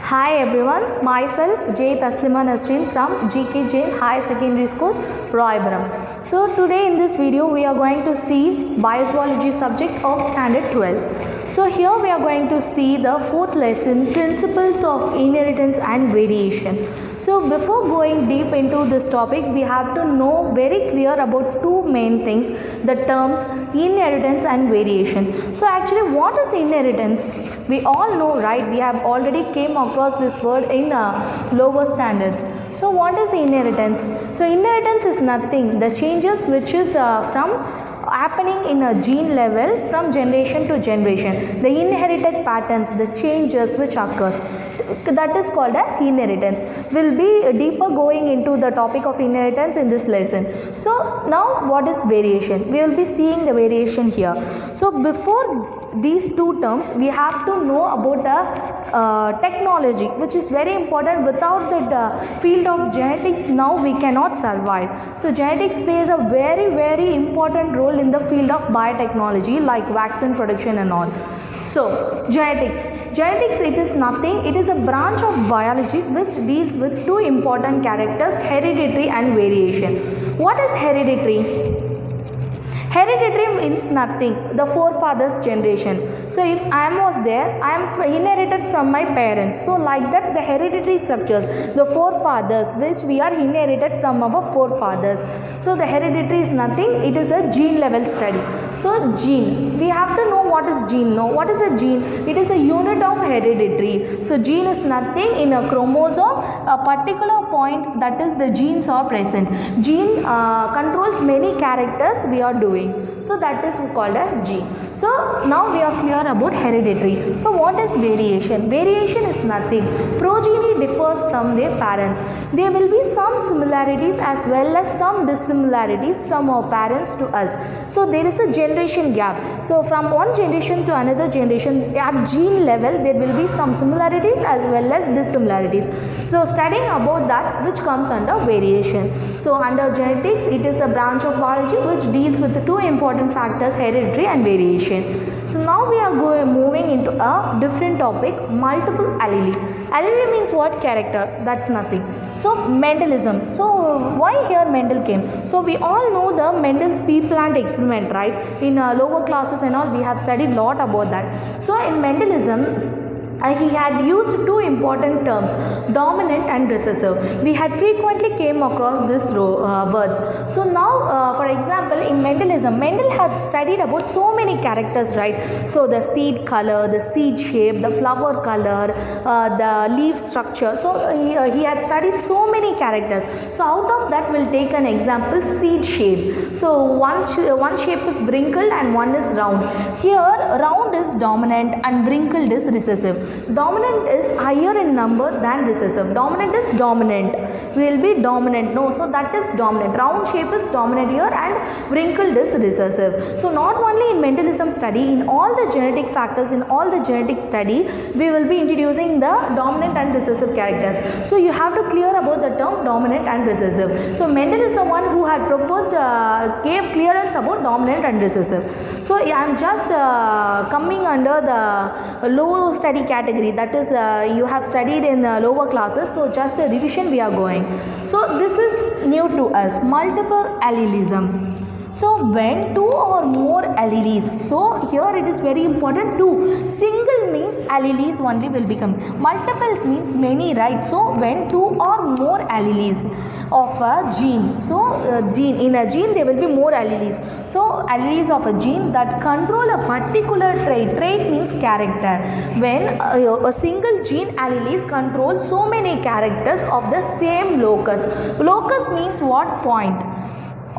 Hi everyone, myself J. Taslima Nasreen from GK Jain High Secondary School, Royabaram. So today in this video we are going to see Biozoology subject of Standard 12. So here we are going to see the fourth lesson, Principles of Inheritance and Variation. So before going deep into this topic, we have to know very clear about two main things, the terms inheritance and variation. So actually what is inheritance? We all know, right? We have already came across this word in lower standards. So what is inheritance? So inheritance is nothing, the changes which is from happening in a gene level from generation to generation, the inherited patterns, the changes which occurs, that is called as inheritance. We'll be deeper going into the topic of inheritance in this lesson. So now what is variation? We will be seeing the variation here. So before these two terms we have to know about the technology, which is very important. Without the field of genetics now we cannot survive. So genetics plays a very important role in the field of biotechnology like vaccine production and all. So genetics, it is nothing, it is a branch of biology which deals with two important characters, hereditary and variation. What is hereditary? Hereditary means nothing, the forefathers generation. So if I was there, I am inherited from my parents. So like that the hereditary structures, the forefathers which we are inherited from our forefathers. So the hereditary is nothing, it is a gene level study. So gene, we have to know what is gene. Now what is a gene? It is a unit of hereditary. So gene is nothing, in a chromosome a particular point, that is the genes are present. Gene controls many characters we are doing. So that is called as gene. So now we are clear about hereditary. So what is variation? Variation is nothing. Progeny differs from their parents. There will be some similarities as well as some dissimilarities from our parents to us. So there is a generation gap. So from one generation to another generation at gene level there will be some similarities as well as dissimilarities. So studying about that which comes under variation. So under genetics it is a branch of biology which deals with the two important factors, hereditary and variation. So now we are moving into a different topic, multiple allele. Allele means what? Character, that's nothing. So Mendelism. So why here Mendel came? So we all know the Mendel's pea plant experiment, right? In lower classes and all we have studied lot about that. So in Mendelism he had used two important terms, dominant and recessive. We had frequently came across these words. So now for example in Mendelism, Mendel had studied about so many characters, right? So the seed color, the seed shape, the flower color, the leaf structure. So he had studied so many characters. So out of that we'll take an example, seed shape. So one shape is wrinkled and one is round. Here round is dominant and wrinkled is recessive. Dominant is higher in number than recessive. Dominant is dominant. We will be dominant. No, so that is dominant. Round shape is dominant here and wrinkled is recessive. So not only in Mendelism study, in all the genetic factors, in all the genetic study, we will be introducing the dominant and recessive characters. So you have to clear about the term dominant and recessive. So Mendel is the one who had proposed, gave clearance about dominant and recessive. So I am just coming under the low study category, that is you have studied in lower classes. So just a revision we are going. So this is new to us, multiple allelism. So when two or more alleles, so here it is very important, two. Single means alleles only will become. Multiples means many, right? So when two or more alleles of a gene, so gene, in a gene there will be more alleles. So alleles of a gene that control a particular trait. Trait means character. When a single gene alleles control so many characters of the same locus. Locus means what? Point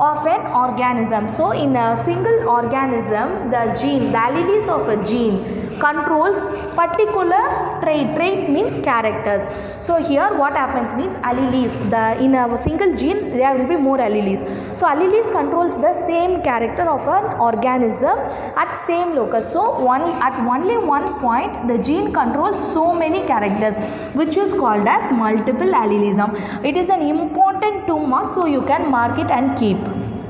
of an organism. So in a single organism, the gene, the alleles of a gene controls particular trait. Trait means characters. So here what happens means alleles, in a single gene there will be more alleles. So alleles controls the same character of an organism at same locus. So at only one point the gene controls so many characters, which is called as multiple allelism. It is an important 2 marks, so you can mark it and keep.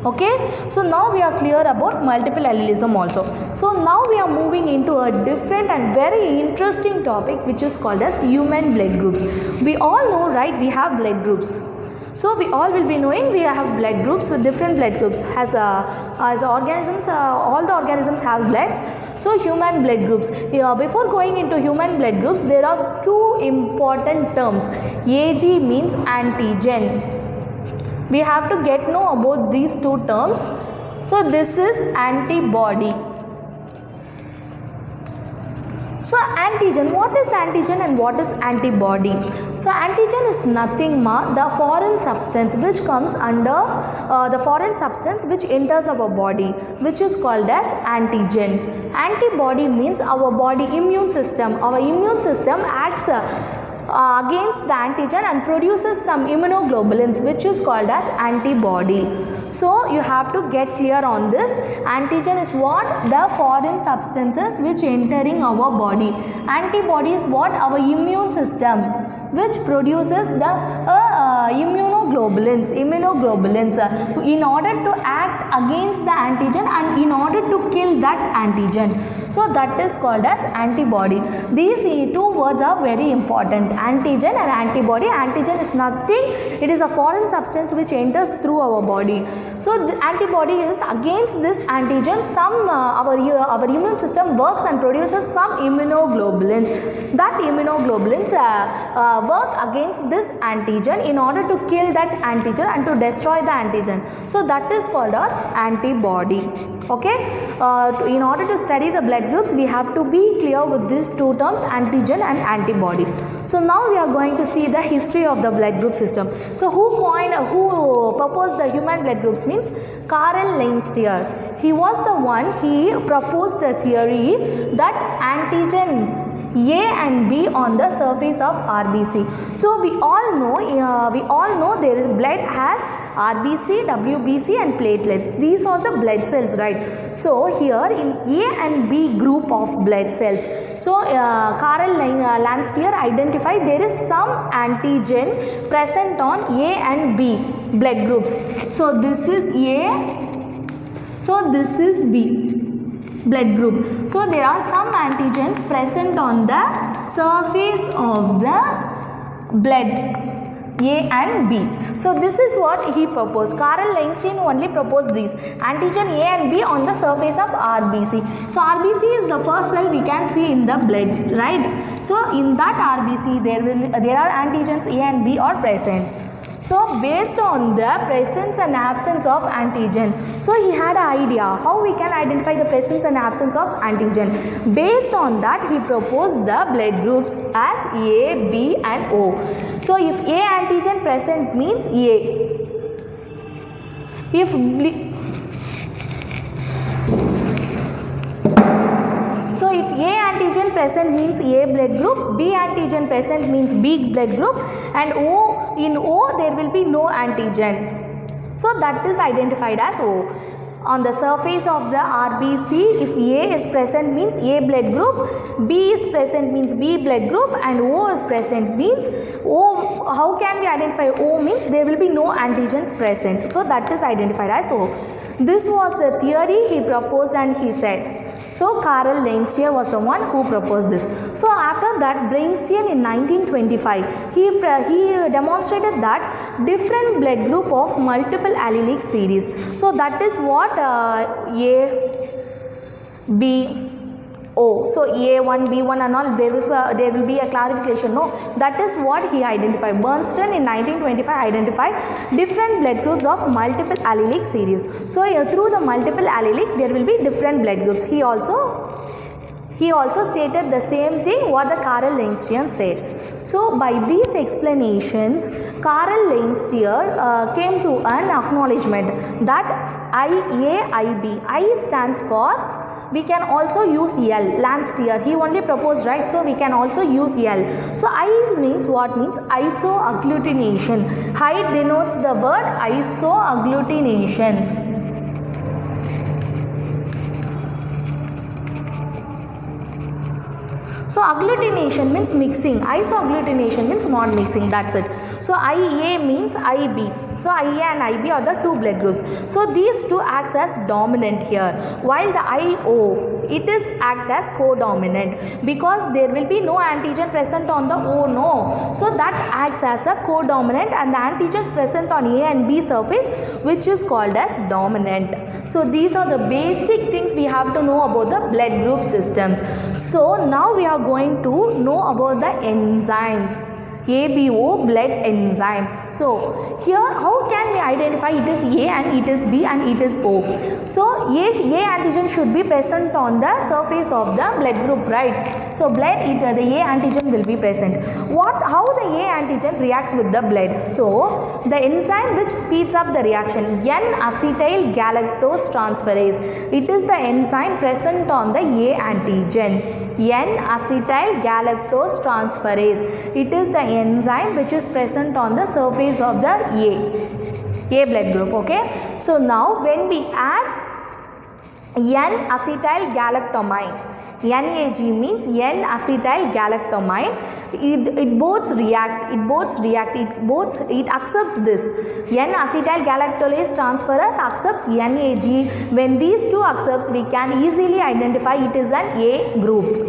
Okay, so now we are clear about multiple allelism also. So now we are moving into a different and very interesting topic, which is called as human blood groups. We all know, right, we have blood groups. So we all will be knowing we have blood groups, different blood groups. As organisms, all the organisms have bloods. So human blood groups. Before going into human blood groups, there are two important terms. AG means antigen. We have to get know about these two terms. So this is antibody. So antigen, what is antigen and what is antibody? So antigen is nothing but the foreign substance which comes under the foreign substance which enters our body, which is called as antigen. Antibody means our body immune system. Our immune system acts against the antigen and produces some immunoglobulins, which is called as antibody. So you have to get clear on this. Antigen is what? The foreign substances which entering our body. Antibody is what? Our immune system which produces the immunoglobulins in order to act against the antigen and in order to kill that antigen. So that is called as antibody. These two words are very important, antigen and antibody. Antigen is nothing, it is a foreign substance which enters through our body. So the antibody is against this antigen. Some our immune system works and produces some immunoglobulins. That immunoglobulins work against this antigen in order to kill that antigen and to destroy the antigen. So that is called as antibody. Okay, in order to study the blood groups, we have to be clear with these two terms, antigen and antibody. So now we are going to see the history of the blood group system. So who proposed the human blood groups means Karl Landsteiner. He was the one, he proposed the theory that antigen A and B on the surface of RBC. So we all know there is blood has RBC, WBC and platelets. These are the blood cells, right? So here in A and B group of blood cells, so Karl Landsteiner identified there is some antigen present on A and B blood groups. So this is A, so this is B blood group. So there are some antigens present on the surface of the bloods A and B. So this is what he proposed. Karl Landsteiner only proposed these antigen A and B on the surface of RBC. So RBC is the first cell we can see in the bloods, right? So in that RBC there are antigens A and B are present. So based on the presence and absence of antigen, so he had an idea how we can identify the presence and absence of antigen. Based on that, he proposed the blood groups as A, B and O. So if A antigen present means A. So if A antigen present means A blood group, B antigen present means B blood group, and in O there will be no antigen. So that is identified as O. On the surface of the RBC, if A is present means A blood group, B is present means B blood group, and O is present means O. How can we identify O? Means there will be no antigens present. So that is identified as O. This was the theory he proposed and he said. So Karl Landsteiner was the one who proposed this. So after that, Brainsteen in 1925, he demonstrated that different blood group of multiple allelic series. So that is what A, B, O. So A1, B1 and all, there will be a clarification. No, that is what he identified. Bernstein in 1925 identified different blood groups of multiple allelic series. So through the multiple allelic, there will be different blood groups. He also stated the same thing what the Karl Landsteiner said. So by these explanations, Karl Landsteiner came to an acknowledgement that IAIB. I stands for, we can also use L, Landsteiner. He only proposed, right? So we can also use L. So I means what? Means isoagglutination. I denotes the word isoagglutinations. So agglutination means mixing. Isoagglutination means not mixing. That's it. So IA means IB. So IA and IB are the two blood groups. So these two acts as dominant here, while the IO, it is act as co-dominant because there will be no antigen present on the O, no. So that acts as a co-dominant, and the antigen present on A and B surface, which is called as dominant. So these are the basic things we have to know about the blood group systems. So now we are going to know about the enzymes. ABO blood enzymes. So here how can we identify it is A and it is B and it is O? So A antigen should be present on the surface of the blood group, right? So the A antigen will be present. How the A antigen reacts with the blood? So the enzyme which speeds up the reaction, N-acetyl galactose transferase. It is the enzyme present on the A antigen. N-acetyl galactose transferase. It is the enzyme which is present on the surface of the A blood group. Okay. So now when we add N-acetyl galactomine, NAG means N-acetyl galactomine, it both react, it accepts this. N-acetyl galactolase transferase accepts NAG. When these two accepts, we can easily identify it is an A group.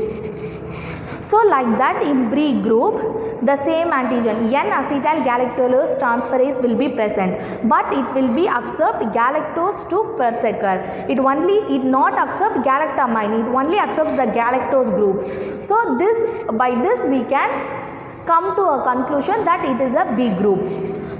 So like that in B group, the same antigen N-acetyl galactose transferase will be present, but it will be accept galactose 2 per second. It not accept galactamine, it only accepts the galactose group. So by this we can come to a conclusion that it is a B group.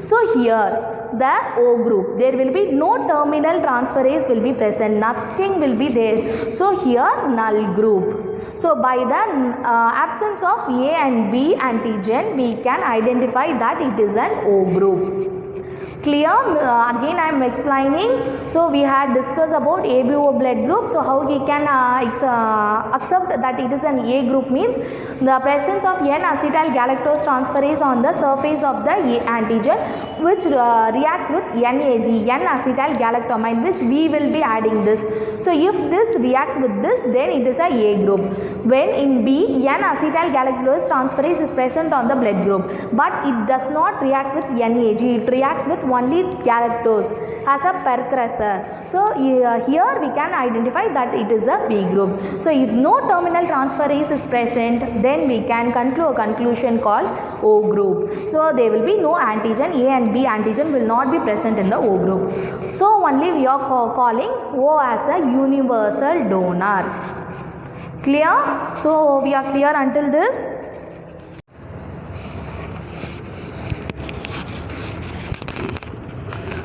So here the O group, there will be no terminal transferase will be present, nothing will be there. So here null group. So by the absence of A and B antigen, we can identify that it is an O group. Clear? Again I am explaining. So we had discussed about ABO blood group. So how we can accept that it is an A group means the presence of N-acetyl galactose transferase on the surface of the A antigen, which reacts with NAG, N-acetyl galactomine, which we will be adding this. So if this reacts with this, then it is a A group. When in B, N-acetyl galactose transferase is present on the blood group, but it does not react with NAG, it reacts with only galactose as a precursor. So here we can identify that it is a B group. So if no terminal transferase is present, then we can conclude a conclusion called O group. So there will be no antigen, A and B antigen will not be present in the O group. So only we are calling O as a universal donor. Clear? So we are clear until this?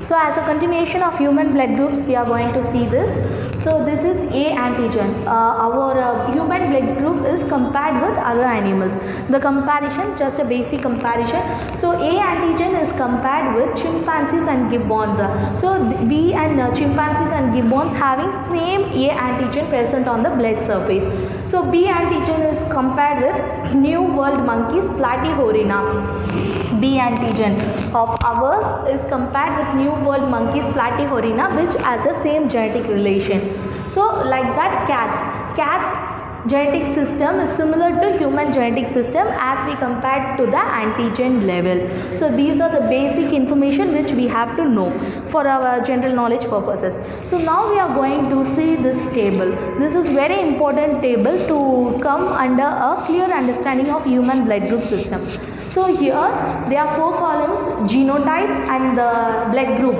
So as a continuation of human blood groups, we are going to see this. So this is A antigen. Our human blood group is compared with other animals. The comparison, just a basic comparison. So A antigen is compared with chimpanzees and gibbons. So we and chimpanzees and gibbons having same A antigen present on the blood surface. So B antigen is compared with New World monkeys, Platyhorina. B antigen of ours is compared with New World monkeys, Platyhorina, which has the same genetic relation. So like that cat's genetic system is similar to human genetic system as we compared to the antigen level. So these are the basic information which we have to know for our general knowledge purposes. So now we are going to see this table. This is very important table to come under a clear understanding of human blood group system. So here there are 4 columns: genotype and the blood group,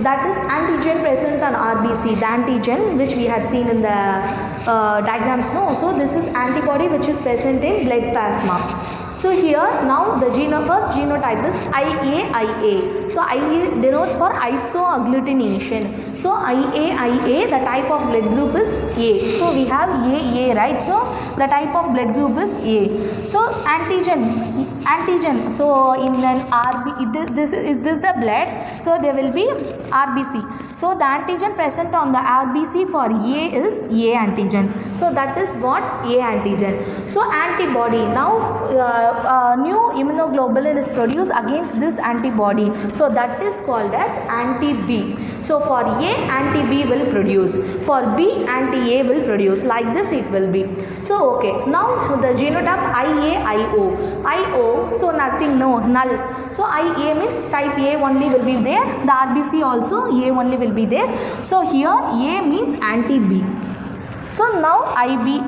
that is antigen present on RBC, the antigen which we had seen in the diagrams. No, so this is antibody which is present in blood plasma. So here now the first genotype is IAIA. So IA denotes for isoagglutination. So IAIA, the type of blood group is A. So we have AA, right? So the type of blood group is A. So antigen. So in an is this the blood? So there will be RBC. So the antigen present on the RBC for A is A antigen. So that is what A antigen. So antibody. Now new immunoglobulin is produced against this antibody. So that is called as anti-B. So for A, anti-B will produce. For B, anti-A will produce. Like this it will be. So okay, now the genotype IAIO. IO, so nothing, no, null. So IA means type A only will be there. The RBC also A only will be there. So here A means anti-B. So now IB.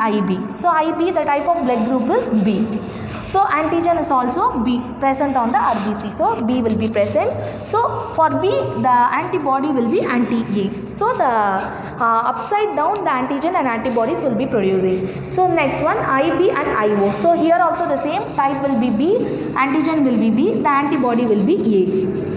So IB, the type of blood group is B. So antigen is also B present on the RBC. So B will be present. So for B, the antibody will be anti-A. So the upside down, the antigen and antibodies will be producing. So next one, IB and IO. So here also the same type will be B, antigen will be B, the antibody will be A,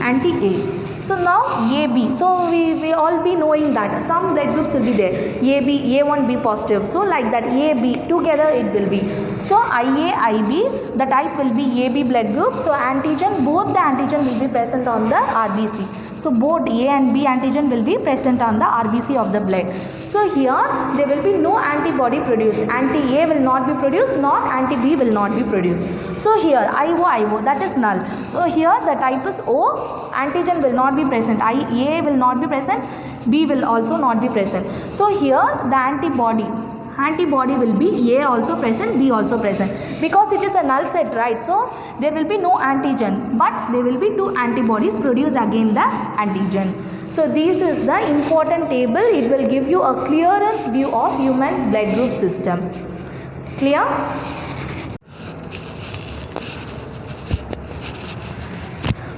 anti-A. So now AB, so we all be knowing that some blood groups will be there, AB, A1 B positive, so like that AB together it will be. So IA, IB, the type will be AB blood group, so antigen, both the antigen will be present on the RBC. So both A and B antigen will be present on the RBC of the blood. So here there will be no antibody produced, anti-A will not be produced, nor anti-B will not be produced. So here IO, that is null. So here the type is O, antigen will not be present, A will not be present, B will also not be present. So here the antibody will be A also present, B also present, because it is a null set, right? So there will be no antigen, but there will be two antibodies produced against the antigen. So this is the important table. It will give you a clearance view of human blood group system. Clear?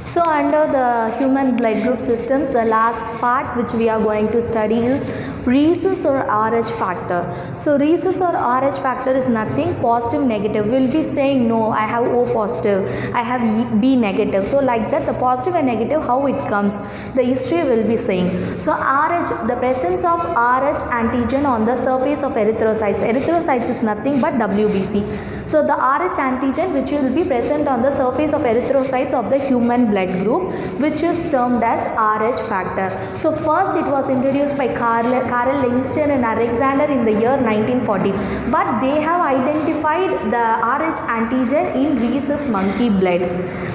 So under the human blood group systems, the last part which we are going to study is rhesus or RH factor. So rhesus or RH factor is nothing, positive, negative. We will be saying no, I have O positive, I have B negative. So like that, the positive and negative, how it comes, the history will be saying. So RH, the presence of RH antigen on the surface of erythrocytes. Erythrocytes is nothing but WBC. So the RH antigen which will be present on the surface of erythrocytes of the human blood group, which is termed as RH factor. So first it was introduced by Carl Langston and Alexander in the year 1940, but they have identified the RH antigen in rhesus monkey blood.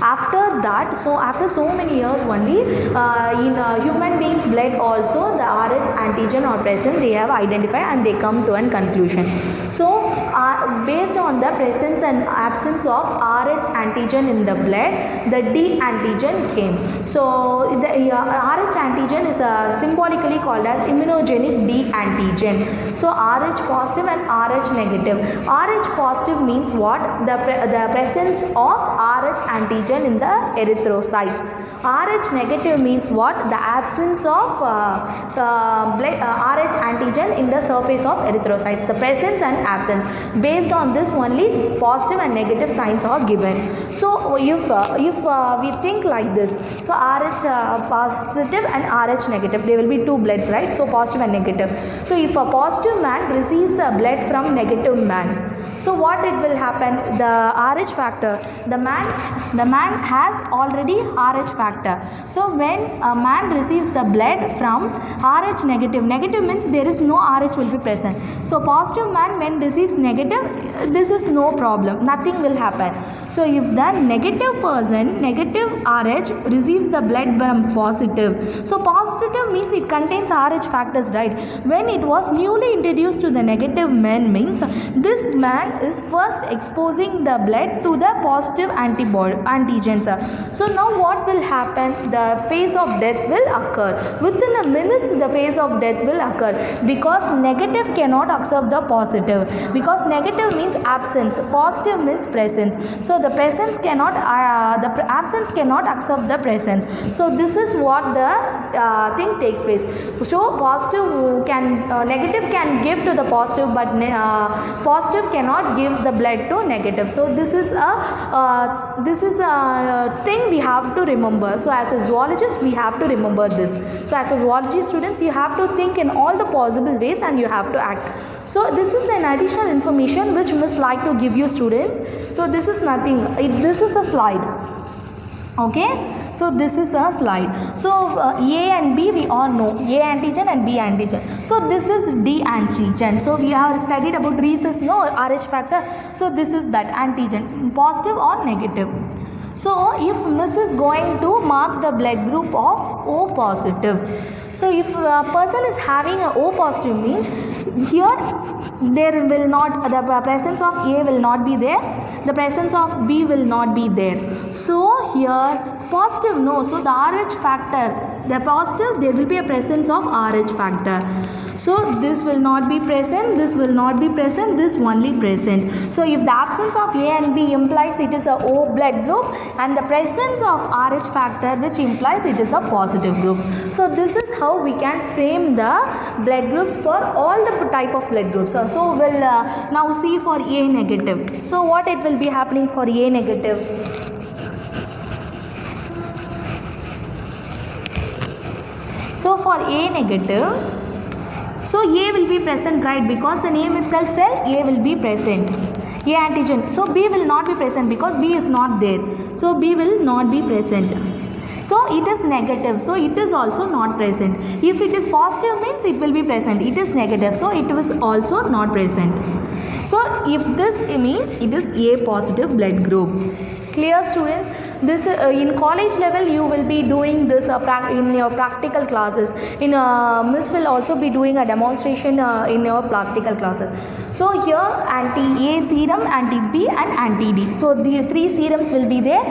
After that, so after so many years only, in human beings blood also the RH antigen are present, they have identified and they come to an conclusion. So based on the presence and absence of RH antigen in the blood, the D antigen came. So the RH antigen is symbolically called as immunogenic D antigen. So RH positive and RH negative. RH positive means what? The presence of RH antigen in the erythrocytes. RH negative means what? The absence of RH antigen in the surface of erythrocytes. The presence and absence. Based on this only positive and negative signs are given. So if we think like this, so RH positive and RH negative, there will be two bloods, right? So positive and negative. So if a positive man receives a blood from negative man, so what it will happen? The RH factor, the man has already RH factor. So when a man receives the blood from RH negative, negative means there is no RH will be present. So positive man when receives negative, this is no problem, nothing will happen. So if the negative person, negative RH receives the blood from positive, so positive means it contains RH factors, right? When it was newly introduced to the negative man means this man is first exposing the blood to the positive antigens. So now what will happen? The phase of death will occur. Within a minute the phase of death will occur, because negative cannot accept the positive, because negative means absence, positive means presence. So the presence cannot, the absence cannot accept the presence. So this is what the thing takes place. So positive can, negative can give to the positive, but positive cannot gives the blood to negative. So this is a thing we have to remember. So as a zoologist we have to remember this. So as a zoology students you have to think in all the possible ways and you have to act. So this is an additional information which Miss like to give you students. So this is nothing, this is a slide. Okay, so this is a slide. So A and B we all know, A antigen and B antigen. So this is D antigen. So we have studied about rhesus, no, RH factor. So this is that antigen, positive or negative. So if Miss is going to mark the blood group of O positive. So if a person is having a O positive means here there will not, the presence of A will not be there, the presence of B will not be there. So here positive no, so the RH factor, the positive there will be a presence of RH factor. So this will not be present, this will not be present, this only present. So if the absence of A and B implies it is a O blood group and the presence of RH factor which implies it is a positive group. So this is how we can frame the blood groups for all the type of blood groups. So we'll now see for A negative. So what it will be happening for A negative? So for A negative, so A will be present, right, because the name itself says A will be present, A antigen. So B will not be present because B is not there. So B will not be present. So it is negative, so it is also not present. If it is positive means it will be present. It is negative, so it was also not present. So if this means it is A positive blood group. Clear, students? This in college level you will be doing this in your practical classes. In Miss will also be doing a demonstration in your practical classes. So here anti-A serum, anti-B and anti-D. So the three serums will be there.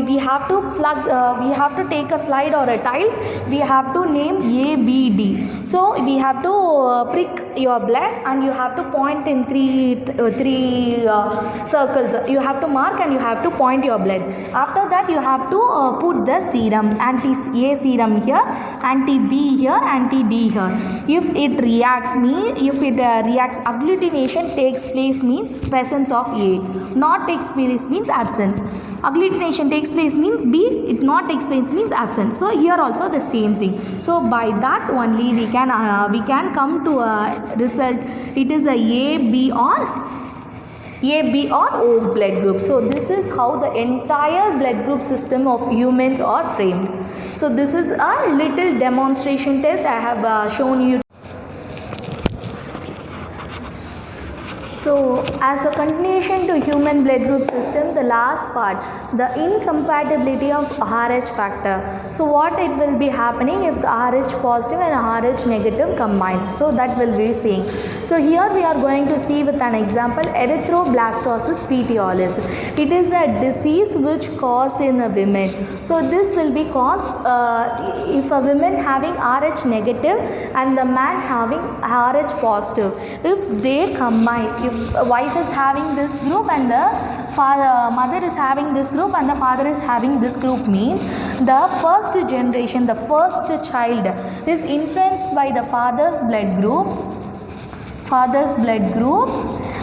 We have to plug, we have to take a slide or a tiles. We have to name A, B, D. So we have to prick your blood and you have to point in three circles. You have to mark and you have to point your blood. After that you have to put the serum, anti-A serum here, anti-B here, anti-D here. If it reacts reacts, agglutination takes place means presence of A. Not takes place means absence. Agglutination takes place means B. It not takes place means absence. So here also the same thing. So by that only we can come to a result. It is A, B or O blood group. So this is how the entire blood group system of humans are framed. So this is a little demonstration test I have shown you. So as the continuation to human blood group system, the last part, the incompatibility of RH factor. So what it will be happening if the RH positive and RH negative combines. So that will be seeing. So here we are going to see with an example erythroblastosis fetialis. It is a disease which caused in a women. So this will be caused if a woman having RH negative and the man having RH positive. If they combine, if a wife is having this group and the mother is having this group and the father is having this group means the first generation, the first child is influenced by the father's blood group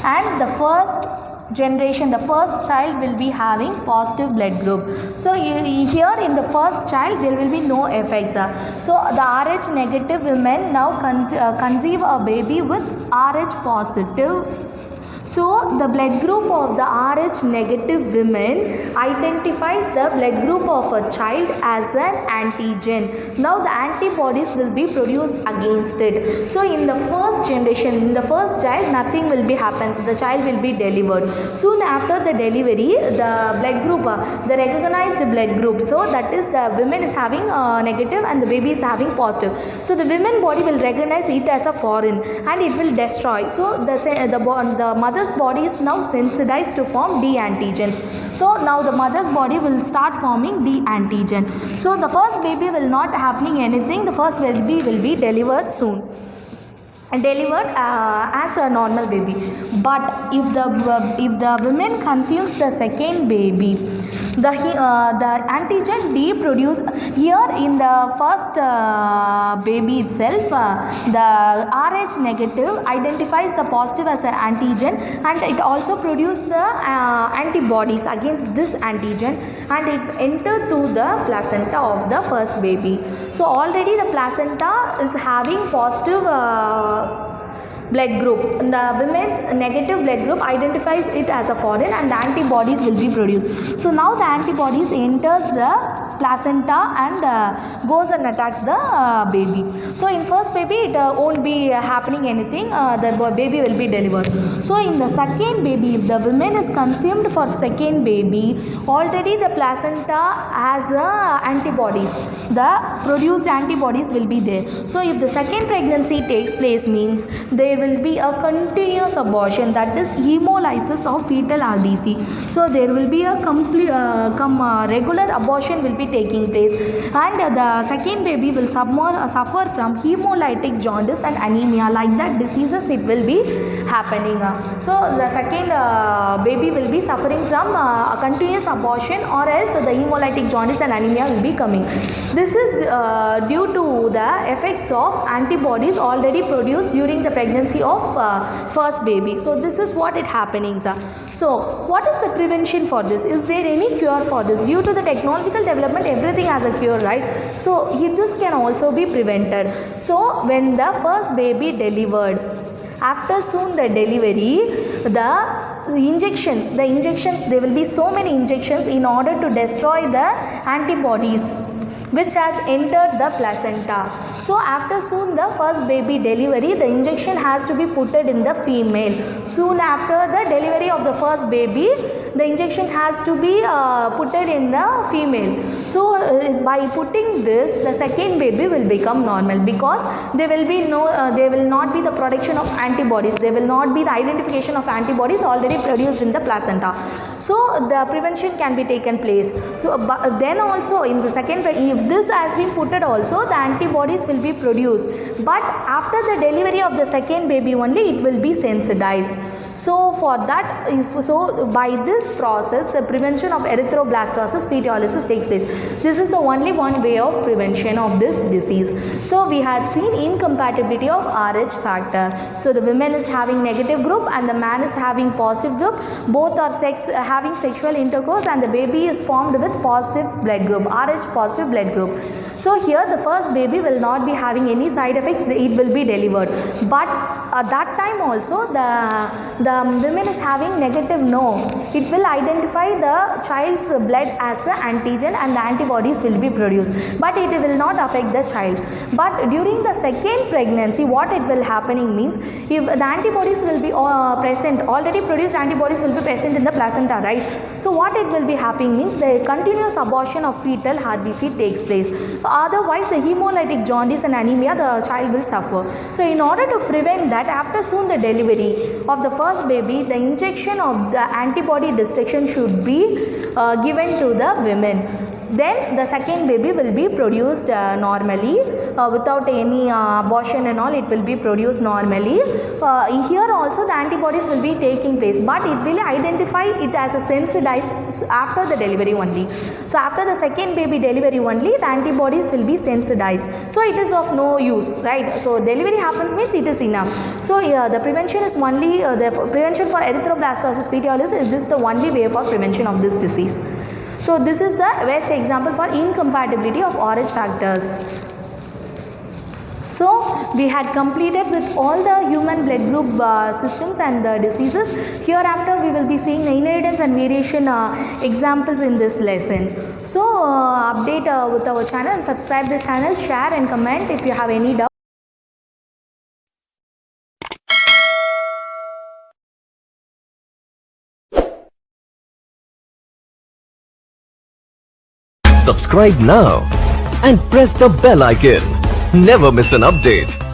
and the first generation, the first child will be having positive blood group. So here in the first child there will be no effects. So the RH negative women now conceive a baby with RH positive. So the blood group of the RH negative women identifies the blood group of a child as an antigen. Now the antibodies will be produced against it. So in the first generation, in the first child, nothing will be happens. The child will be delivered. Soon after the delivery, the blood group, the recognized blood group, so that is the women is having negative and the baby is having positive. So the women body will recognize it as a foreign and it will destroy. So the mother's body is now sensitized to form D antigens. So now the mother's body will start forming D antigen. So the first baby will not happening anything. The first baby will be delivered soon. Delivered as a normal baby. But if the woman consumes the second baby, the antigen D produced here in the first baby itself, the RH negative identifies the positive as an antigen and it also produces the antibodies against this antigen and it entered to the placenta of the first baby. So already the placenta is having positive blood group. The women's negative blood group identifies it as a foreign and the antibodies will be produced. So now the antibodies enters the placenta and goes and attacks the baby. So in first baby it won't be happening anything, the baby will be delivered. So in the second baby, if the woman is consumed for second baby, already the placenta has antibodies, the produced antibodies will be there. So if the second pregnancy takes place means there will be a continuous abortion, that is hemolysis of fetal RBC. So there will be a complete regular abortion will be taking place, and the second baby will suffer from hemolytic jaundice and anemia. Like that diseases it will be happening. So the second baby will be suffering from a continuous abortion, or else the hemolytic jaundice and anemia will be coming. This is due to the effects of antibodies already produced during the pregnancy of first baby. So this is what it happening. So what is the prevention for this? Is there any cure for this? Due to the technological development, everything has a cure, right? So this can also be prevented. So when the first baby delivered, after soon the delivery, the injections, there will be so many injections in order to destroy the antibodies which has entered the placenta. So after soon the first baby delivery, the injection has to be put in the female. Soon after the delivery of the first baby, the injection has to be put in the female. So by putting this, the second baby will become normal, because there will be there will not be the production of antibodies, there will not be the identification of antibodies already produced in the placenta. So the prevention can be taken place. So then also in the second, if this has been put also, the antibodies will be produced, but after the delivery of the second baby only it will be sensitized. So for that, by this process, the prevention of erythroblastosis fetalis takes place. This is the only one way of prevention of this disease. So we had seen incompatibility of Rh factor. So the woman is having negative group and the man is having positive group. Both are having sexual intercourse, and the baby is formed with positive blood group, Rh positive blood group. So here the first baby will not be having any side effects, it will be delivered. But at that time also the woman is having negative, it will identify the child's blood as an antigen and the antibodies will be produced, but it will not affect the child. But during the second pregnancy, what it will happening means, if the antibodies will be present, already produced antibodies will be present in the placenta, right? So what it will be happening means the continuous abortion of fetal RBC takes place. Otherwise the hemolytic jaundice and anemia, the child will suffer. So in order to prevent that, after soon the delivery of the first baby, the injection of the antibody destruction should be given to the women. Then the second baby will be produced normally without any abortion and all, it will be produced normally. Here also the antibodies will be taking place, but it will identify it as a sensitized after the delivery only. So after the second baby delivery only, the antibodies will be sensitized. So it is of no use, right? So delivery happens means it is enough. So the prevention is only, the prevention for erythroblastosis fetalis is this the only way for prevention of this disease. So this is the best example for incompatibility of Rh factors. So we had completed with all the human blood group systems and the diseases. Hereafter we will be seeing the inheritance and variation examples in this lesson. So update with our channel and subscribe this channel, share and comment if you have any doubt. Subscribe now and press the bell icon. Never miss an update.